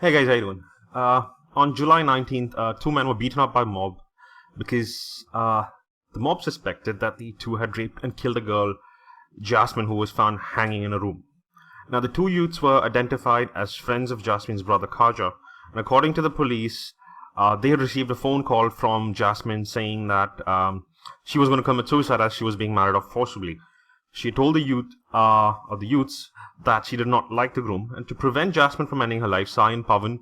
Hey guys, how you doing? On July 19th, two men were beaten up by a mob because the mob suspected that the two had raped and killed a girl, Jasmine, who was found hanging in a room. Now, the two youths were identified as friends of Jasmine's brother Khaja, and according to the police, they had received a phone call from Jasmine saying that she was going to commit suicide as she was being married off forcibly. She told the youths that she did not like the groom, and to prevent Jasmine from ending her life, Sai and Pavan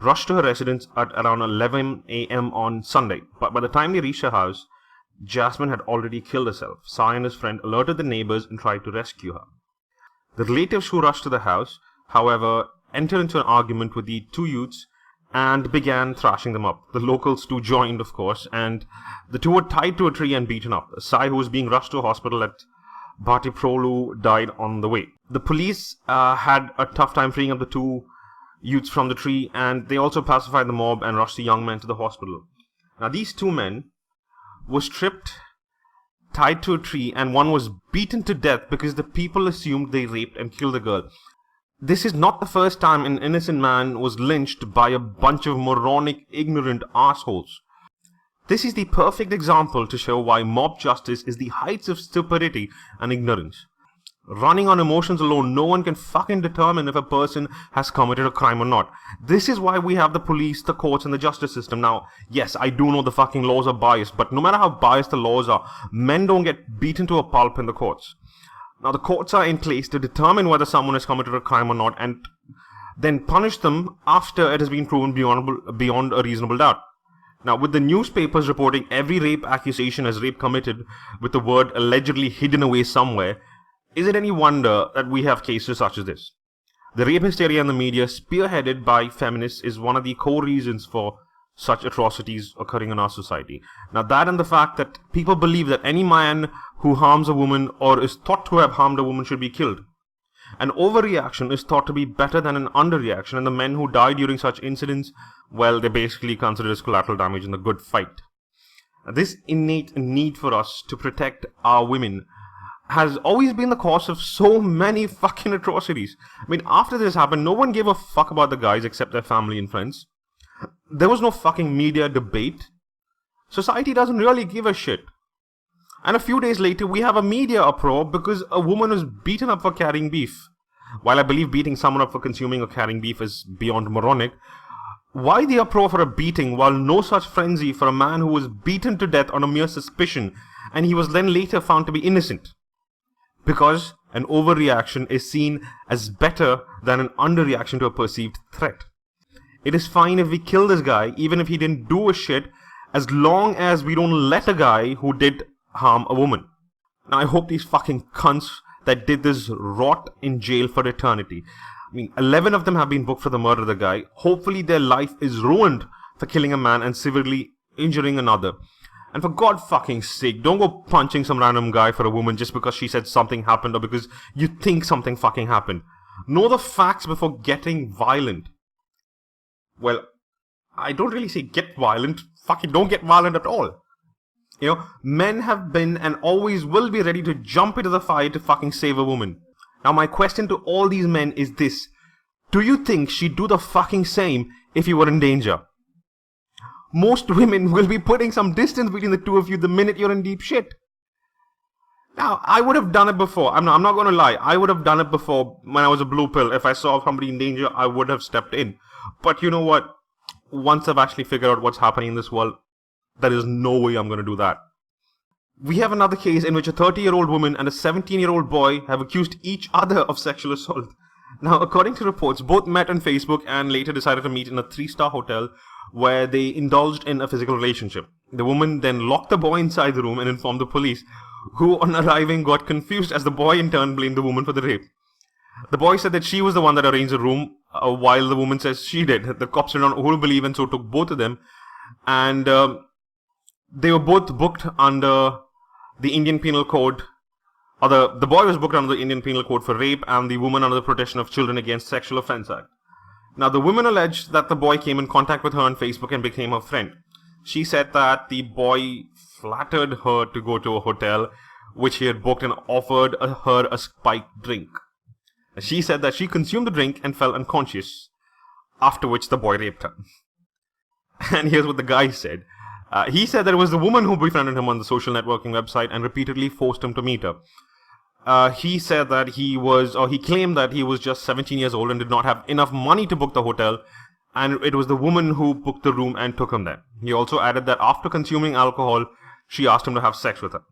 rushed to her residence at around 11 a.m. on Sunday. But by the time they reached her house, Jasmine had already killed herself. Sai and his friend alerted the neighbors and tried to rescue her. The relatives who rushed to the house, however, entered into an argument with the two youths and began thrashing them up. The locals too joined, of course, and the two were tied to a tree and beaten up. Sai, who was being rushed to a hospital at Batiprolu, died on the way. The police had a tough time freeing up the two youths from the tree, and they also pacified the mob and rushed the young men to the hospital. Now, these two men were stripped, tied to a tree, and one was beaten to death because the people assumed they raped and killed the girl. This is not the first time an innocent man was lynched by a bunch of moronic, ignorant assholes. This is the perfect example to show why mob justice is the heights of stupidity and ignorance. Running on emotions alone, no one can fucking determine if a person has committed a crime or not. This is why we have the police, the courts, and the justice system. Now, yes, I do know the fucking laws are biased, but no matter how biased the laws are, men don't get beaten to a pulp in the courts. Now, the courts are in place to determine whether someone has committed a crime or not, and then punish them after it has been proven beyond a reasonable doubt. Now, with the newspapers reporting every rape accusation as rape committed with the word allegedly hidden away somewhere, is it any wonder that we have cases such as this? The rape hysteria in the media, spearheaded by feminists, is one of the core reasons for such atrocities occurring in our society. Now, that and the fact that people believe that any man who harms a woman or is thought to have harmed a woman should be killed. An overreaction is thought to be better than an underreaction, and the men who die during such incidents, well, they're basically considered as collateral damage in the good fight. This innate need for us to protect our women has always been the cause of so many fucking atrocities. I mean, after this happened, no one gave a fuck about the guys except their family and friends. There was no fucking media debate. Society doesn't really give a shit. And a few days later, we have a media uproar because a woman was beaten up for carrying beef. While I believe beating someone up for consuming or carrying beef is beyond moronic, why the uproar for a beating while no such frenzy for a man who was beaten to death on a mere suspicion and he was then later found to be innocent? Because an overreaction is seen as better than an underreaction to a perceived threat. It is fine if we kill this guy, even if he didn't do a shit, as long as we don't let a guy who did harm a woman. Now, I hope these fucking cunts that did this rot in jail for eternity. I mean, 11 of them have been booked for the murder of the guy. Hopefully their life is ruined for killing a man and severely injuring another. And for God fucking sake, don't go punching some random guy for a woman just because she said something happened or because you think something fucking happened. Know the facts before getting violent. Well, I don't really say get violent. Fucking don't get violent at all. You know, men have been and always will be ready to jump into the fire to fucking save a woman. Now, my question to all these men is this. Do you think she'd do the fucking same if you were in danger? Most women will be putting some distance between the two of you the minute you're in deep shit. Now, I would have done it before. I'm not going to lie. I would have done it before when I was a blue pill. If I saw somebody in danger, I would have stepped in. But you know what? Once I've actually figured out what's happening in this world, there is no way I'm going to do that. We have another case in which a 30-year-old woman and a 17-year-old boy have accused each other of sexual assault. Now, according to reports, both met on Facebook and later decided to meet in a 3-star hotel where they indulged in a physical relationship. The woman then locked the boy inside the room and informed the police, who on arriving got confused as the boy in turn blamed the woman for the rape. The boy said that she was the one that arranged the room, while the woman says she did. The cops did not who to believe and so took both of them. And they were both booked under the Indian Penal Code. Or the boy was booked under the Indian Penal Code for rape and the woman under the Protection of Children Against Sexual Offence Act. Now, the woman alleged that the boy came in contact with her on Facebook and became her friend. She said that the boy flattered her to go to a hotel which he had booked and offered her a spiked drink. She said that she consumed the drink and fell unconscious. after which the boy raped her. And here's what the guy said. He said that it was the woman who befriended him on the social networking website and repeatedly forced him to meet her. He said that he claimed that he was just 17 years old and did not have enough money to book the hotel, and it was the woman who booked the room and took him there. He also added that after consuming alcohol, she asked him to have sex with her.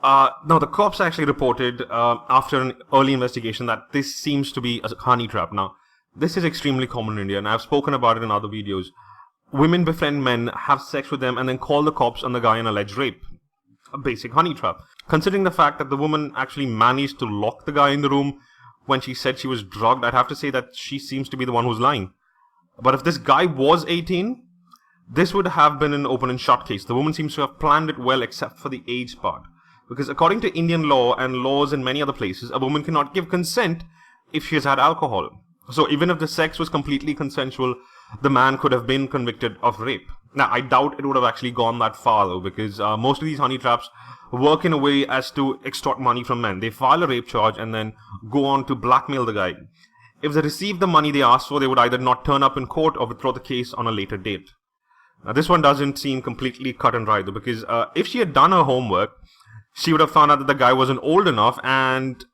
Now, the cops actually reported after an early investigation that this seems to be a honey trap. Now, this is extremely common in India, and I've spoken about it in other videos. Women befriend men, have sex with them, and then call the cops on the guy in alleged rape. A basic honey trap. Considering the fact that the woman actually managed to lock the guy in the room when she said she was drugged, I'd have to say that she seems to be the one who's lying. But if this guy was 18, this would have been an open and shut case. The woman seems to have planned it well except for the age part. Because according to Indian law and laws in many other places, a woman cannot give consent if she has had alcohol. So even if the sex was completely consensual, the man could have been convicted of rape. Now, I doubt it would have actually gone that far though, because most of these honey traps work in a way as to extort money from men. They file a rape charge and then go on to blackmail the guy. If they receive the money they asked for, they would either not turn up in court or withdraw the case on a later date. Now, this one doesn't seem completely cut and dry though, because if she had done her homework, she would have found out that the guy wasn't old enough, and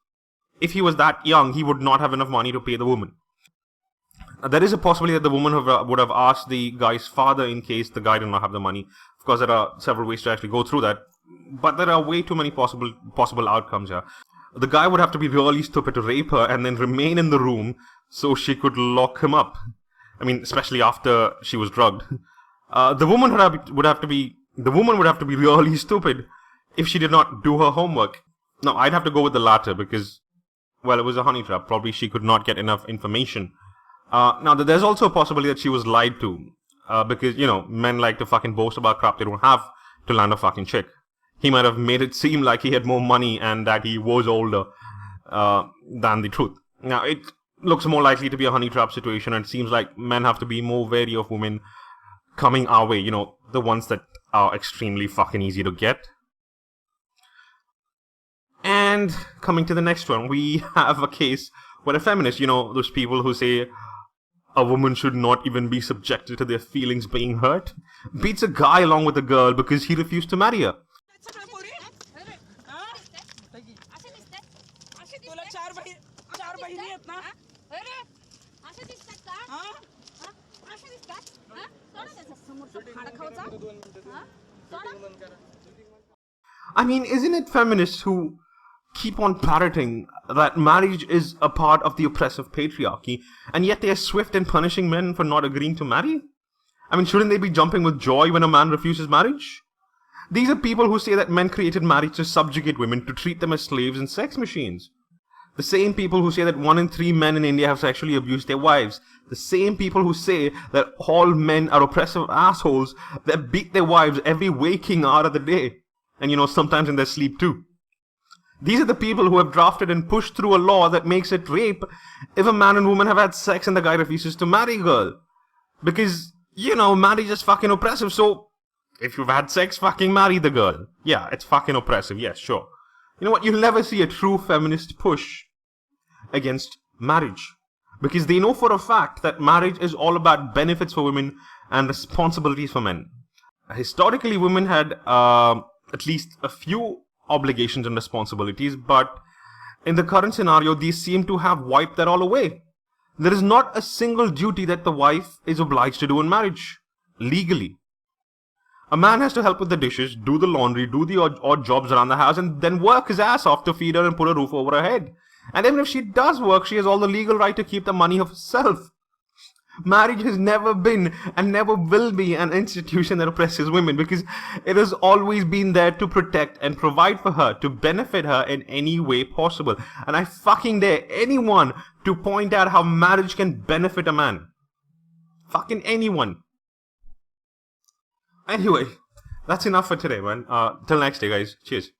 if he was that young, he would not have enough money to pay the woman. There is a possibility that the woman would have asked the guy's father in case the guy did not have the money. Of course, there are several ways to actually go through that, but there are way too many possible outcomes here. The guy would have to be really stupid to rape her and then remain in the room so she could lock him up. I mean, especially after she was drugged. The woman would have to be really stupid if she did not do her homework. Now, I'd have to go with the latter because, well, it was a honey trap. Probably she could not get enough information. Now, there's also a possibility that she was lied to. Because, men like to fucking boast about crap they don't have to land a fucking chick. He might have made it seem like he had more money and that he was older than the truth. Now, it looks more likely to be a honey trap situation, and it seems like men have to be more wary of women coming our way. The ones that are extremely fucking easy to get. And coming to the next one, we have a case where a feminist, those people who say a woman should not even be subjected to their feelings being hurt, beats a guy along with a girl because he refused to marry her. I mean, isn't it feminists who keep on parroting that marriage is a part of the oppressive patriarchy, and yet they are swift in punishing men for not agreeing to marry? I mean, shouldn't they be jumping with joy when a man refuses marriage? These are people who say that men created marriage to subjugate women, to treat them as slaves and sex machines. The same people who say that 1 in 3 men in India have sexually abused their wives. The same people who say that all men are oppressive assholes that beat their wives every waking hour of the day. And sometimes in their sleep too. These are the people who have drafted and pushed through a law that makes it rape if a man and woman have had sex and the guy refuses to marry a girl. Because, marriage is fucking oppressive, so if you've had sex, fucking marry the girl. Yeah, it's fucking oppressive, yes, sure. You know what, you'll never see a true feminist push against marriage. Because they know for a fact that marriage is all about benefits for women and responsibilities for men. Historically, women had at least a few obligations and responsibilities, but in the current scenario, these seem to have wiped that all away. There is not a single duty that the wife is obliged to do in marriage, legally. A man has to help with the dishes, do the laundry, do the odd jobs around the house, and then work his ass off to feed her and put a roof over her head. And even if she does work, she has all the legal right to keep the money of herself. Marriage has never been and never will be an institution that oppresses women, because it has always been there to protect and provide for her, to benefit her in any way possible. And I fucking dare anyone to point out how marriage can benefit a man. Fucking anyone. Anyway, that's enough for today, man. Till next day, guys. Cheers.